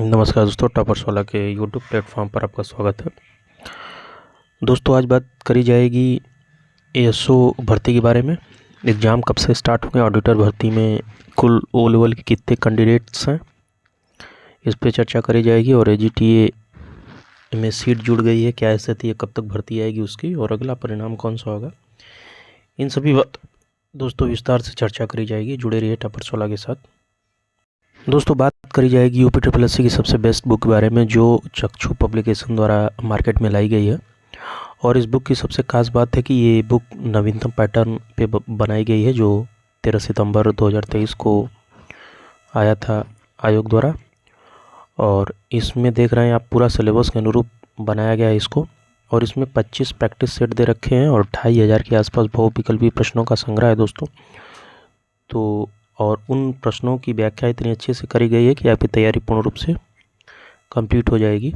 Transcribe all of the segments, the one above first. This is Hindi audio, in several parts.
नमस्कार दोस्तों, टॉपर्स वाला के यूट्यूब प्लेटफॉर्म पर आपका स्वागत है। दोस्तों, आज बात करी जाएगी एएसओ भर्ती के बारे में। एग्ज़ाम कब से स्टार्ट होंगे, ऑडिटर भर्ती में कुल ओ लेवल के कितने कैंडिडेट्स हैं, इस पे चर्चा करी जाएगी। और एजीटीए में सीट जुड़ गई है, क्या स्थिति है, कब तक भर्ती आएगी उसकी, और अगला परिणाम कौन सा होगा, इन सभी बात दोस्तों विस्तार से चर्चा करी जाएगी। जुड़े रहिए टॉपर्स वाला के साथ। दोस्तों, बात करी जाएगी यूपीट्रिपलएससी की सबसे बेस्ट बुक के बारे में, जो चक्षु पब्लिकेशन द्वारा मार्केट में लाई गई है। और इस बुक की सबसे खास बात है कि ये बुक नवीनतम पैटर्न पे बनाई गई है, जो 13 सितंबर 2023 को आया था आयोग द्वारा। और इसमें देख रहे हैं आप, पूरा सिलेबस के अनुरूप बनाया गया है इसको। और इसमें 25 प्रैक्टिस सेट दे रखे हैं और 2500 के आसपास बहुविकल्पी प्रश्नों का संग्रह है दोस्तों। तो और उन प्रश्नों की व्याख्या इतनी अच्छे से करी गई है कि आपकी तैयारी पूर्ण रूप से कंप्लीट हो जाएगी।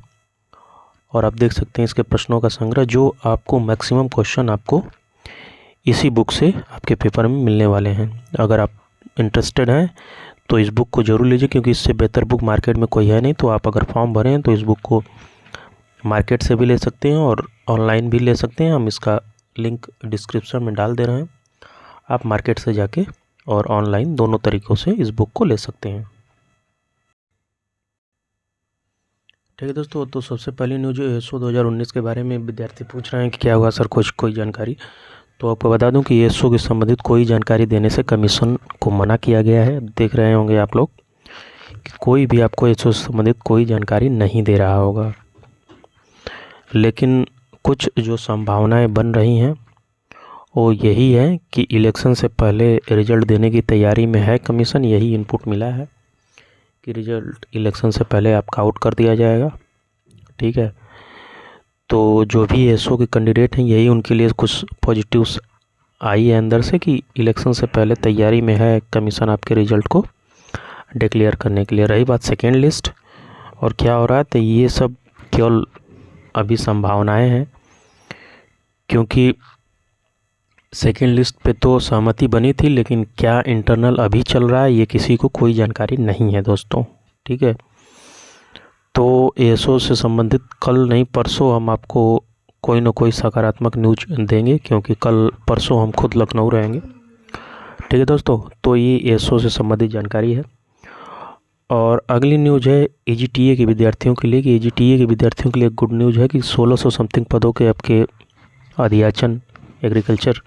और आप देख सकते हैं इसके प्रश्नों का संग्रह, जो आपको मैक्सिमम क्वेश्चन आपको इसी बुक से आपके पेपर में मिलने वाले हैं। अगर आप इंटरेस्टेड हैं तो इस बुक को ज़रूर लीजिए, क्योंकि इससे बेहतर बुक मार्केट में कोई है नहीं। तो आप अगर फॉर्म भरें तो इस बुक को मार्केट से भी ले सकते हैं और ऑनलाइन भी ले सकते हैं। हम इसका लिंक डिस्क्रिप्शन में डाल दे रहे हैं, आप मार्केट से जाके और ऑनलाइन दोनों तरीक़ों से इस बुक को ले सकते हैं। ठीक है दोस्तों, तो सबसे पहली न्यूज़ एएसओ 2019 के बारे में विद्यार्थी पूछ रहे हैं कि क्या हुआ सर, कुछ कोई जानकारी। तो आपको बता दूं कि एएसओ के संबंधित कोई जानकारी देने से कमीशन को मना किया गया है। देख रहे होंगे आप लोग कि कोई भी आपको एएसओ से संबंधित कोई जानकारी नहीं दे रहा होगा, लेकिन कुछ जो संभावनाएं बन रही हैं वो यही है कि इलेक्शन से पहले रिजल्ट देने की तैयारी में है कमीशन। यही इनपुट मिला है कि रिजल्ट इलेक्शन से पहले आपका आउट कर दिया जाएगा। ठीक है, तो जो भी एएसओ के कैंडिडेट हैं, यही उनके लिए कुछ पॉजिटिव्स आई है अंदर से कि इलेक्शन से पहले तैयारी में है कमीशन आपके रिजल्ट को डिक्लेयर करने के लिए। रही बात सेकेंड लिस्ट और क्या हो रहा है, तो ये सब केवल अभी संभावनाएं हैं, क्योंकि सेकेंड लिस्ट पे तो सहमति बनी थी, लेकिन क्या इंटरनल अभी चल रहा है ये किसी को कोई जानकारी नहीं है दोस्तों। ठीक है, तो एएसओ से संबंधित कल नहीं परसों हम आपको कोई ना कोई सकारात्मक न्यूज देंगे, क्योंकि कल परसों हम खुद लखनऊ रहेंगे। ठीक है दोस्तों, तो ये एएसओ से संबंधित जानकारी है। और अगली न्यूज़ है एजीटीए के विद्यार्थियों के लिए, कि एजीटीए के विद्यार्थियों के लिए गुड न्यूज़ है कि 1600 समथिंग पदों के आपके अध्याचन एग्रीकल्चर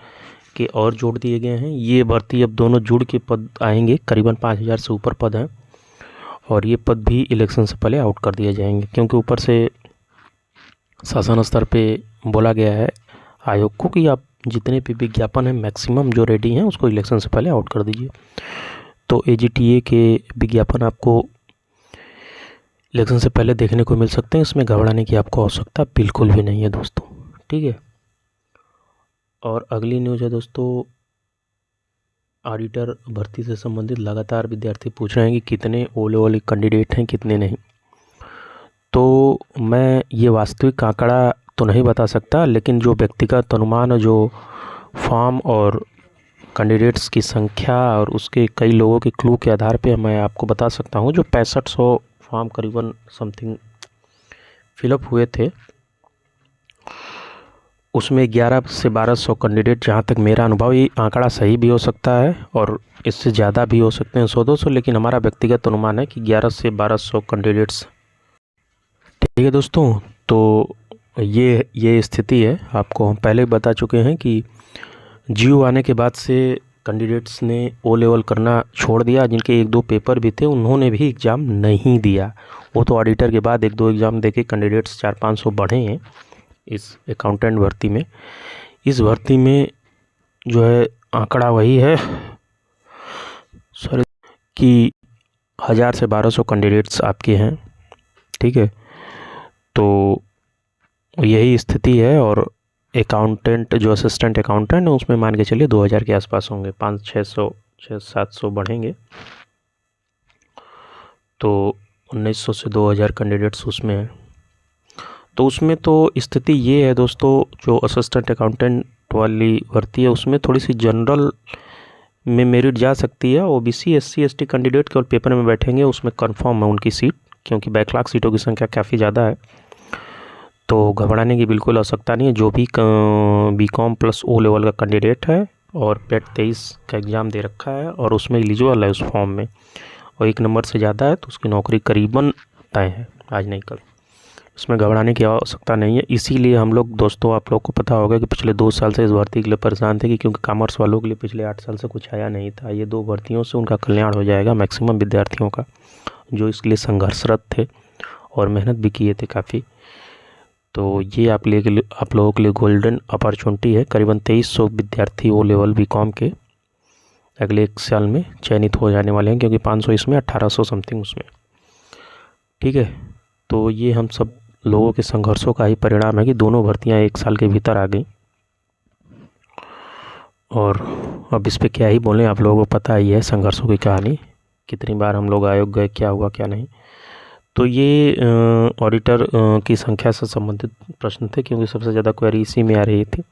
के और जोड़ दिए गए हैं। ये भर्ती अब दोनों जुड़ के पद आएंगे, करीबन 5000 से ऊपर पद हैं। और ये पद भी इलेक्शन से पहले आउट कर दिए जाएंगे, क्योंकि ऊपर से शासन स्तर पे बोला गया है आयोग को कि आप जितने भी विज्ञापन हैं मैक्सिमम जो रेडी हैं उसको इलेक्शन से पहले आउट कर दीजिए। तो एजीटीए के विज्ञापन आपको इलेक्शन से पहले देखने को मिल सकते हैं, इसमें घबराने की आपको आवश्यकता बिल्कुल भी नहीं है दोस्तों। ठीक है, और अगली न्यूज़ है दोस्तों, ऑडिटर भर्ती से संबंधित लगातार विद्यार्थी पूछ रहे हैं कि कितने ओ लेवल कैंडिडेट हैं, कितने नहीं। तो मैं ये वास्तविक आंकड़ा तो नहीं बता सकता, लेकिन जो व्यक्तिगत अनुमान, जो फॉर्म और कैंडिडेट्स की संख्या और उसके कई लोगों के क्लू के आधार पे मैं आपको बता सकता हूँ। जो 6500 फॉर्म करीबन समथिंग फिलअप हुए थे, उसमें 11 से 1200 कैंडिडेट, जहाँ तक मेरा अनुभव, ये आंकड़ा सही भी हो सकता है और इससे ज़्यादा भी हो सकते हैं 100-200, लेकिन हमारा व्यक्तिगत अनुमान है कि 11 से 1200 कैंडिडेट्स। ठीक है दोस्तों, तो ये स्थिति है। आपको हम पहले बता चुके हैं कि जियो आने के बाद से कैंडिडेट्स ने ओ लेवल करना छोड़ दिया। जिनके 1-2 पेपर भी थे उन्होंने भी एग्ज़ाम नहीं दिया। वो तो ऑडिटर के बाद 1-2 एग्ज़ाम देके कैंडिडेट्स 400-500 बढ़े हैं इस अकाउंटेंट भर्ती में। इस भर्ती में जो है आंकड़ा वही है सॉरी कि 1000 से 1200 कैंडिडेट्स आपके हैं। ठीक है, तो यही स्थिति है। और अकाउंटेंट, जो असिस्टेंट अकाउंटेंट है, उसमें मान के चलिए 2000 के आसपास होंगे, 500-600-700 बढ़ेंगे। तो 1900 से 2000 कैंडिडेट्स उसमें हैं। तो उसमें तो स्थिति ये है दोस्तों, जो असिस्टेंट अकाउंटेंट वाली भर्ती है उसमें थोड़ी सी जनरल में मेरिट जा सकती है। ओबीसी, एससी, एसटी कैंडिडेट केवल पेपर में बैठेंगे, उसमें कंफर्म है उनकी सीट क्योंकि बैकलॉग सीटों की संख्या काफ़ी ज़्यादा है, तो घबराने की बिल्कुल आवश्यकता नहीं है। जो भी बीकॉम प्लस ओ लेवल का कैंडिडेट है और पेट 23 का एग्ज़ाम दे रखा है और उसमें एलिजिबल है उस फॉर्म में, और 1 नंबर से ज़्यादा है, तो उसकी नौकरी करीबन तय है, आज नहीं कल। इसमें घबराने की आवश्यकता नहीं है। इसीलिए हम लोग दोस्तों, आप लोग को पता होगा कि पिछले 2 साल से इस भर्ती के लिए परेशान थे, कि क्योंकि कॉमर्स वालों के लिए पिछले 8 साल से कुछ आया नहीं था। ये 2 भर्तियों से उनका कल्याण हो जाएगा, मैक्सिमम विद्यार्थियों का, जो इसके लिए संघर्षरत थे और मेहनत भी किए थे काफ़ी। तो ये आप लोगों के लिए गोल्डन अपॉर्चुनिटी है। करीबन 2300 विद्यार्थी ओ लेवल बीकॉम के अगले 1 साल में चयनित हो जाने वाले हैं, क्योंकि 500 इसमें, 1800 समथिंग उसमें। ठीक है, तो ये हम सब लोगों के संघर्षों का ही परिणाम है कि दोनों भर्तियां 1 साल के भीतर आ गई। और अब इस पे क्या ही बोलें, आप लोगों को पता ही है संघर्षों की कहानी, कितनी बार हम लोग आयोग गए, क्या हुआ क्या नहीं। तो ये ऑडिटर की संख्या से संबंधित प्रश्न थे, क्योंकि सबसे ज़्यादा क्वेरी इसी में आ रही थी।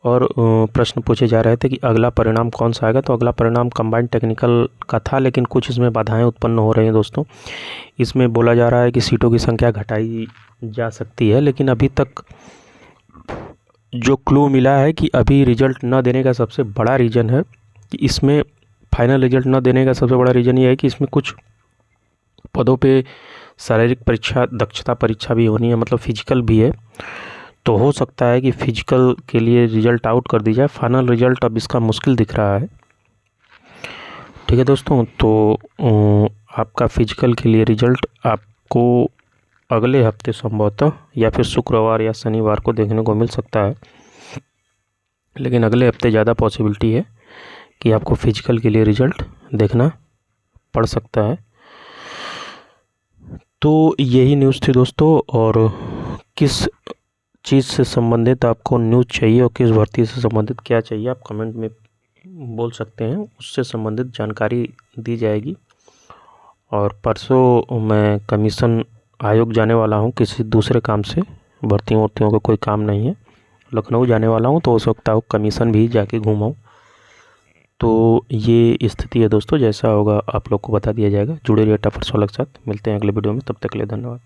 और प्रश्न पूछे जा रहे थे कि अगला परिणाम कौन सा आएगा। तो अगला परिणाम कंबाइंड टेक्निकल का था, लेकिन कुछ इसमें बाधाएं उत्पन्न हो रही हैं दोस्तों। इसमें बोला जा रहा है कि सीटों की संख्या घटाई जा सकती है, लेकिन अभी तक जो क्लू मिला है कि अभी रिजल्ट न देने का सबसे बड़ा रीज़न है कि इसमें फाइनल रिजल्ट न देने का सबसे बड़ा रीज़न ये है कि इसमें कुछ पदों पे शारीरिक परीक्षा, दक्षता परीक्षा भी होनी है, मतलब फिजिकल भी है। तो हो सकता है कि फिजिकल के लिए रिजल्ट आउट कर दी जाए। फाइनल रिजल्ट अब इसका मुश्किल दिख रहा है। ठीक है दोस्तों, तो आपका फिजिकल के लिए रिजल्ट आपको अगले हफ्ते संभवतः या फिर शुक्रवार या शनिवार को देखने को मिल सकता है, लेकिन अगले हफ्ते ज़्यादा पॉसिबिलिटी है कि आपको फिजिकल के लिए रिजल्ट देखना पड़ सकता है। तो यही न्यूज़ थी दोस्तों, और किस चीज़ से संबंधित आपको न्यूज़ चाहिए और किस भर्ती से संबंधित क्या चाहिए, आप कमेंट में बोल सकते हैं, उससे संबंधित जानकारी दी जाएगी। और परसों मैं कमीशन आयोग जाने वाला हूं किसी दूसरे काम से, भर्तियों का कोई काम नहीं है, लखनऊ जाने वाला हूं, तो हो सकता है कमीशन भी जाके घूमाऊँ। तो ये स्थिति है दोस्तों, जैसा होगा आप लोग को बता दिया जाएगा। जुड़े रहिए टॉपर्स वालों के साथ, मिलते हैं अगले वीडियो में, तब तक के लिए धन्यवाद।